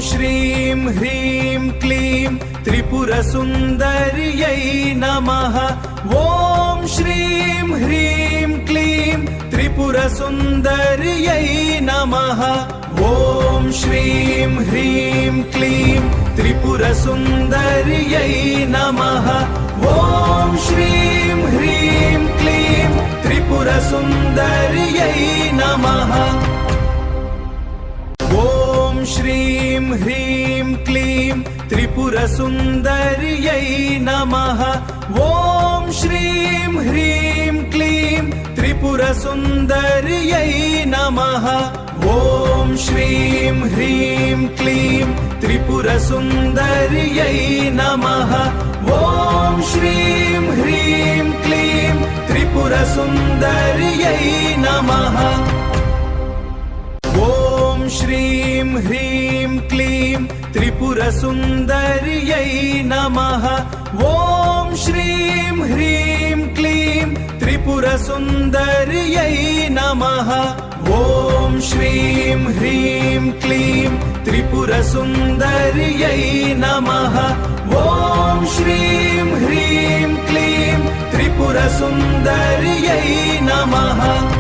श्रीं ह्रीं क्लीं त्रिपुरसुन्दर्यै नमः। ॐ श्रीं ह्रीं क्लीं त्रिपुरसुन्दर्यै नमः। ॐ श्रीं ह्रीं क्लीं त्रिपुरसुन्दर्यै नमः। ॐ श्रीं ह्रीं क्लीं त्रिपुरसुन्दर्यै नमः। ॐ श्रीं ह्रीं क्लीं त्रिपुरसुन्दर्यै नमः। ॐ श्रीं ह्रीं क्लीं त्रिपुरसुन्दर्यै नमः। ॐ श्रीं ह्रीं क्लीं त्रिपुरसुन्दर्यै नमः। ॐ श्रीं ह्रीं क्लीं त्रिपुरसुन्दर्यै नमः। ॐ श्रीं ह्रीं क्लीं त्रिपुरसुन्दर्यै नमः। ॐ श्रीं ह्रीं क्लीं त्रिपुरसुन्दर्यै नमः। ॐ श्रीं ह्रीं क्लीं त्रिपुरसुन्दर्यै नमः। ॐ श्रीं ह्रीं क्लीं त्रिपुरसुन्दर्यै नमः।